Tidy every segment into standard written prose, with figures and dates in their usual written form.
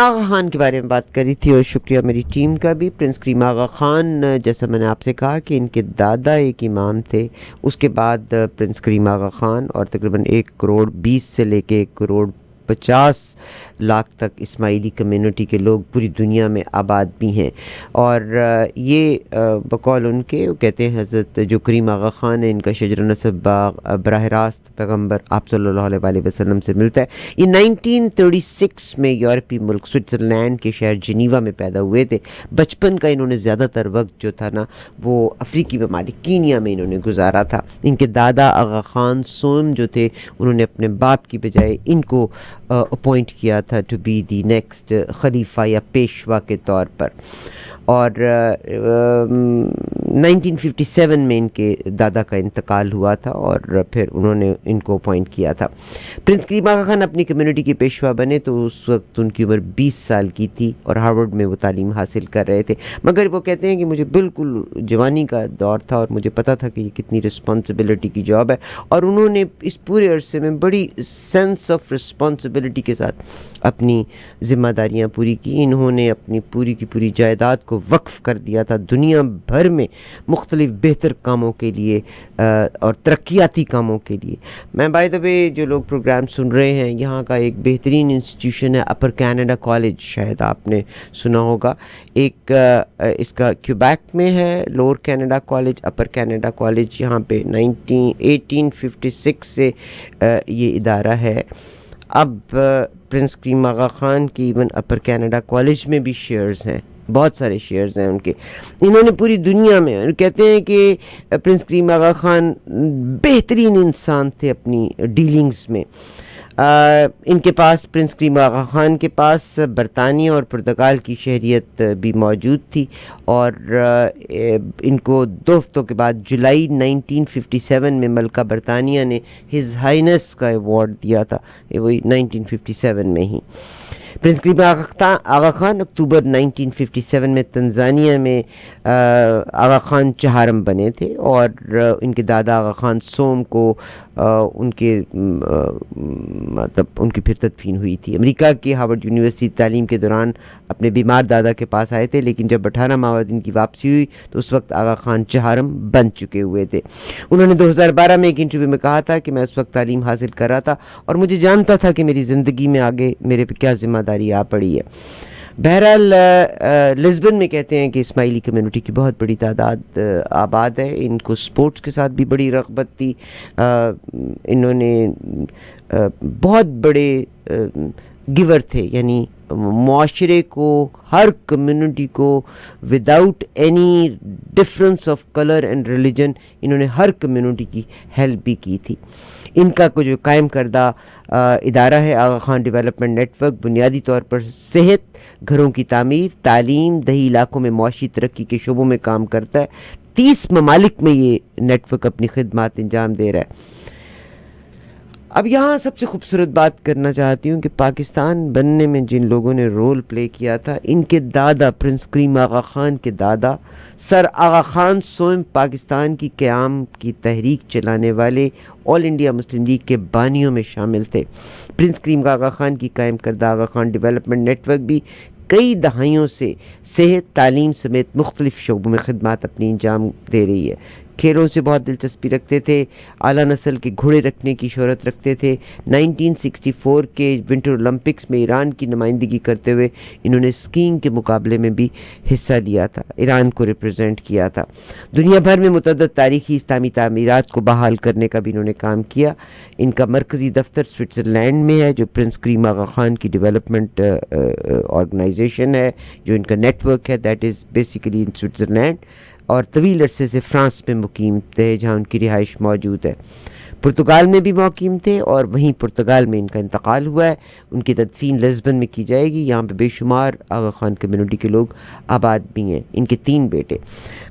آغا خان کے بارے میں بات کری تھی، اور شکریہ میری ٹیم کا بھی۔ پرنس کریم آغا خان، جیسا میں نے آپ سے کہا کہ ان کے دادا ایک امام تھے، اس کے بعد پرنس کریم آغا خان، اور تقریباً 1 کروڑ 20 سے لے کے 1 کروڑ 50 لاکھ تک اسماعیلی کمیونٹی کے لوگ پوری دنیا میں آباد بھی ہیں۔ اور یہ بقول ان کے، وہ کہتے ہیں حضرت جو کریم آغا خان ہے، ان کا شجر نسب براہ راست پیغمبر آپ صلی اللہ علیہ وآلہ وسلم سے ملتا ہے۔ یہ 1936 میں یورپی ملک سوئٹزرلینڈ کے شہر جنیوا میں پیدا ہوئے تھے۔ بچپن کا انہوں نے زیادہ تر وقت جو تھا نا وہ افریقی ممالک کینیا میں انہوں نے گزارا تھا۔ ان کے دادا آغا خان سوم جو تھے، انہوں نے اپنے باپ کی بجائے ان کو اپوائنٹ کیا تھا ٹو بی دی نیکسٹ خلیفہ یا پیشوا کے طور پر۔ اور 1957 میں ان کے دادا کا انتقال ہوا تھا، اور پھر انہوں نے ان کو اپوائنٹ کیا تھا۔ پرنس کریم آغا خان اپنی کمیونٹی کے پیشوا بنے تو اس وقت ان کی عمر 20 سال کی تھی، اور ہارورڈ میں وہ تعلیم حاصل کر رہے تھے۔ مگر وہ کہتے ہیں کہ مجھے بالکل جوانی کا دور تھا، اور مجھے پتہ تھا کہ یہ کتنی رسپانسبلٹی کی جاب ہے، اور انہوں نے اس پورے عرصے میں بڑی سینس آف رسپانسبلٹی کے ساتھ اپنی ذمہ داریاں پوری کی۔ انہوں نے اپنی پوری کی پوری جائیداد کو وقف کر دیا تھا دنیا بھر میں مختلف بہتر کاموں کے لیے اور ترقیاتی کاموں کے لیے۔ میں بائی دا وے جو لوگ پروگرام سن رہے ہیں، یہاں کا ایک بہترین انسٹیٹیوشن ہے اپر کینیڈا کالج، شاید آپ نے سنا ہوگا۔ ایک اس کا کیوبیک میں ہے، لوور کینیڈا کالج، اپر کینیڈا کالج، یہاں پہ 1856 سے یہ ادارہ ہے۔ اب پرنس کریم آغا خان کی ایون اپر کینیڈا کالج میں بھی شیئرز ہیں، بہت سارے شیئرز ہیں ان کے۔ انہوں نے پوری دنیا میں، کہتے ہیں کہ پرنس کریم آغا خان بہترین انسان تھے اپنی ڈیلنگز میں۔ ان کے پاس، پرنس کریم آغا خان کے پاس برطانیہ اور پرتگال کی شہریت بھی موجود تھی، اور ان کو 2 ہفتوں کے بعد جولائی 1957 میں ملکہ برطانیہ نے ہز ہائنس کا ایوارڈ دیا تھا، وہی 1957 میں ہی۔ پرنس کریم آغا خان اکتوبر 1957 میں تنزانیہ میں آغا خان چہارم بنے تھے، اور ان کے دادا آغا خان سوم کو ان کے مطلب ان کی پھر تدفین ہوئی تھی۔ امریکہ کی ہارورڈ یونیورسٹی تعلیم کے دوران اپنے بیمار دادا کے پاس آئے تھے، لیکن جب 18 ماہ بعد ان کی واپسی ہوئی تو اس وقت آغا خان چہارم بن چکے ہوئے تھے۔ انہوں نے 2012 میں ایک انٹرویو میں کہا تھا کہ میں اس وقت تعلیم حاصل کر رہا تھا، اور مجھے جانتا تھا کہ میری زندگی میں آگے میرے پہ کیا ذمہ داری آ پڑی ہے۔ بہرحال لسبن میں کہتے ہیں کہ اسماعیلی کمیونٹی کی بہت بڑی تعداد آباد ہے۔ ان کو سپورٹس کے ساتھ بھی بڑی رغبت تھی۔ انہوں نے بہت بڑے گیور تھے، یعنی معاشرے کو، ہر کمیونٹی کو without any difference of colour and religion, انہوں نے ہر کمیونٹی کی ہیلپ بھی کی تھی۔ ان کا جو قائم کردہ ادارہ ہے آغا خان ڈیولپمنٹ نیٹ ورک، بنیادی طور پر صحت، گھروں کی تعمیر، تعلیم، دیہی علاقوں میں معاشی ترقی کے شعبوں میں کام کرتا ہے۔ 30 ممالک میں یہ نیٹ ورک اپنی خدمات انجام دے رہا ہے۔ اب یہاں سب سے خوبصورت بات کرنا چاہتی ہوں کہ پاکستان بننے میں جن لوگوں نے رول پلے کیا تھا، ان کے دادا پرنس کریم آغا خان کے دادا سر آغا خان سوئم پاکستان کی قیام کی تحریک چلانے والے آل انڈیا مسلم لیگ کے بانیوں میں شامل تھے۔ پرنس کریم آغا خان کی قائم کردہ آغا خان ڈیولپمنٹ نیٹ ورک بھی کئی دہائیوں سے صحت، تعلیم سمیت مختلف شعبوں میں خدمات اپنی انجام دے رہی ہے۔ کھیلوں سے بہت دلچسپی رکھتے تھے، اعلیٰ نسل کے گھوڑے رکھنے کی شہرت رکھتے تھے۔ 1964 کے ونٹر اولمپکس میں ایران کی نمائندگی کرتے ہوئے انہوں نے اسکیئنگ کے مقابلے میں بھی حصہ لیا تھا، ایران کو ریپرزینٹ کیا تھا۔ دنیا بھر میں متعدد تاریخی اسلامی تعمیرات کو بحال کرنے کا بھی انہوں نے کام کیا۔ ان کا مرکزی دفتر سوئٹزرلینڈ میں ہے، جو پرنس کریم آغا خان کی ڈیولپمنٹ آرگنائزیشن ہے، جو ان کا نیٹ ورک ہے، that is basically in Switzerland, اور طویل عرصے سے فرانس میں مقیم تھے، جہاں ان کی رہائش موجود ہے۔ پرتگال میں بھی مقیم تھے، اور وہیں پرتگال میں ان کا انتقال ہوا ہے۔ ان کی تدفین لسبن میں کی جائے گی۔ یہاں پہ بے شمار آغا خان کمیونٹی کے لوگ آباد بھی ہیں۔ ان کے 3 بیٹے۔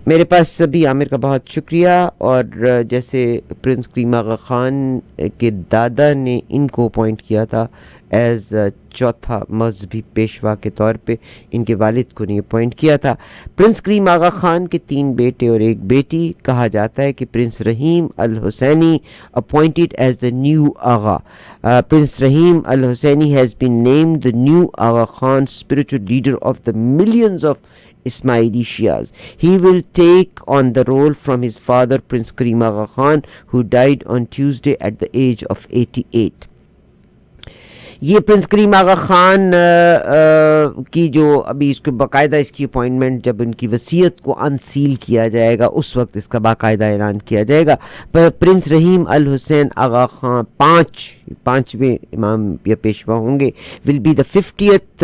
میرے پاس سبھی عامر کا بہت شکریہ، اور جیسے پرنس کریم آغا خان کے دادا نے ان کو اپوائنٹ کیا تھا ایز چوتھا مذہبی پیشوا کے طور پہ ان کے والد کو نے اپوائنٹ کیا تھا. پرنس کریم آغا خان کے 3 بیٹے اور 1 بیٹی. کہا جاتا ہے کہ prince Rahim Al Hussaini appointed as the new Aga. Prince Rahim Al Hussaini has been named the new Aga Khan spiritual leader of the millions of Ismaili Shias. He will take on the role from his father Prince Karim Agha Khan, who died on Tuesday at the age of 88. یہ prince کریم آغا خان کی جو ابھی اس کو باقاعدہ اس کی appointment جب ان کی وصیت کو انسیل کیا جائے گا اس وقت اس کا باقاعدہ اعلان کیا جائے گا. پرنس رحیم الحسین آغا خان پانچویں امام یا پیشوا ہوں گے. ول بی دا 50th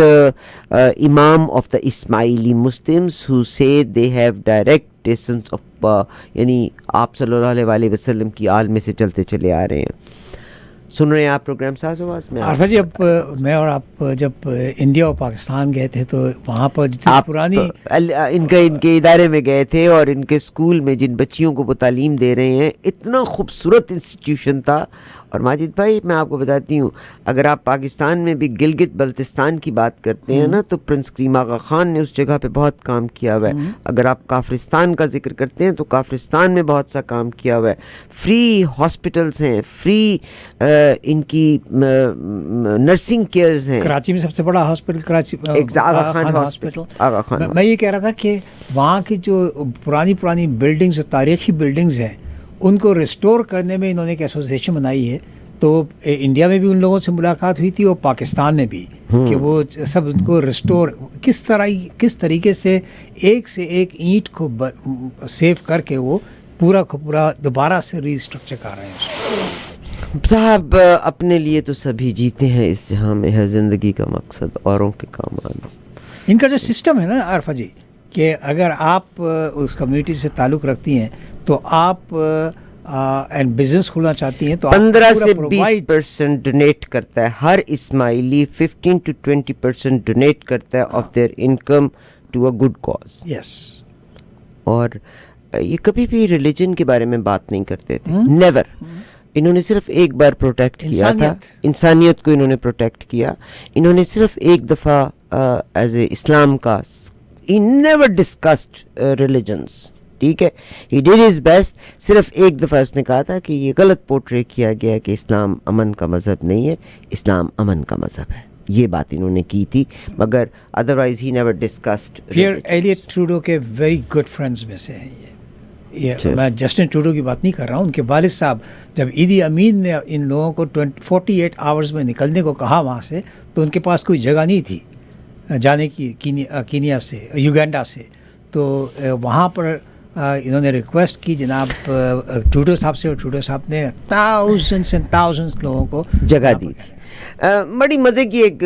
امام of the Ismaili Muslims who سے they have direct distance of یعنی آپ صلی اللہ علیہ وسلم کی آل میں سے چلتے چلے آ رہے ہیں. سن رہے ہیں آپ پروگرام ساز آواز میں. عارفہ جی اب میں اور آپ جب انڈیا اور پاکستان گئے تھے تو وہاں پر جتنی پرانی ان کے ادارے میں گئے تھے اور ان کے اسکول میں جن بچیوں کو وہ تعلیم دے رہے ہیں اتنا خوبصورت انسٹیٹیوشن تھا. اور ماجد بھائی میں آپ کو بتاتی ہوں اگر آپ پاکستان میں بھی گلگت بلتستان کی بات کرتے ہیں نا تو پرنس کریم آغا خان نے اس جگہ پہ بہت کام کیا ہوا ہے. اگر آپ کافرستان کا ذکر کرتے ہیں تو کافرستان میں بہت سا کام کیا ہوا ہے. فری ہاسپٹلس ہیں, فری ان کی نرسنگ کیئرز ہیں. کراچی میں سب سے بڑا ہاسپٹل کراچی آغا خان ہاسپٹل. میں یہ کہہ رہا تھا کہ وہاں کی جو پرانی بلڈنگز اور تاریخی بلڈنگز ہیں ان کو ریسٹور کرنے میں انہوں نے ایک ایسوسیشن بنائی ہے. تو انڈیا میں بھی ان لوگوں سے ملاقات ہوئی تھی اور پاکستان میں بھی کہ وہ سب ان کو ریسٹور کس طریقے سے ایک اینٹ کو سیو کر کے وہ پورا دوبارہ سے ری اسٹرکچر کر رہے ہیں. صاحب اپنے لیے تو سبھی جیتے ہیں, اس جہاں میں ہے زندگی کا مقصد اوروں کے کام آنا. ان کا جو سسٹم ہے نا عارفہ جی کہ اگر آپ اس کمیونٹی سے تعلق رکھتی ہیں تو آپ اینڈ بزنس کھولنا چاہتی ہیں تو 15 سے 20% ڈونیٹ کرتا ہے ہر اسماعیلی. 15 to 20% ڈونیٹ کرتا ہے of their income to a good cause. Yes. اور یہ کبھی بھی ریلیجن کے بارے میں بات نہیں کرتے تھے, نیور. انہوں نے صرف ایک بار پروٹیکٹ کیا تھا, انسانیت کو انہوں نے پروٹیکٹ کیا. انہوں نے صرف ایک دفعہ ایز اے اسلام کا he never discussed religions. ٹھیک ہے, he did his best. صرف ایک دفعہ اس نے کہا تھا کہ یہ غلط پورٹری کیا گیا کہ اسلام امن کا مذہب نہیں ہے, اسلام امن کا مذہب ہے. یہ بات انہوں نے کی تھی, مگر ادروائز ہی never discussed. Pierre Elliott Trudeau کے ویری گڈ فرینڈز میں سے ہیں یہ. میں جسٹن ٹروڈو کی بات نہیں کر رہا ہوں, ان کے والد صاحب جب ایدی امین نے ان لوگوں کو 48 آورز میں نکلنے کو کہا وہاں سے تو ان کے پاس کوئی جگہ نہیں تھی جانے کی کینیا سے, یوگینڈا سے. تو وہاں پر انہوں نے ریکویسٹ کی جناب ٹروڈو صاحب سے, اور ٹروڈو صاحب نے thousands and thousands لوگوں کو جگہ دی تھی. بڑی مزے کی ایک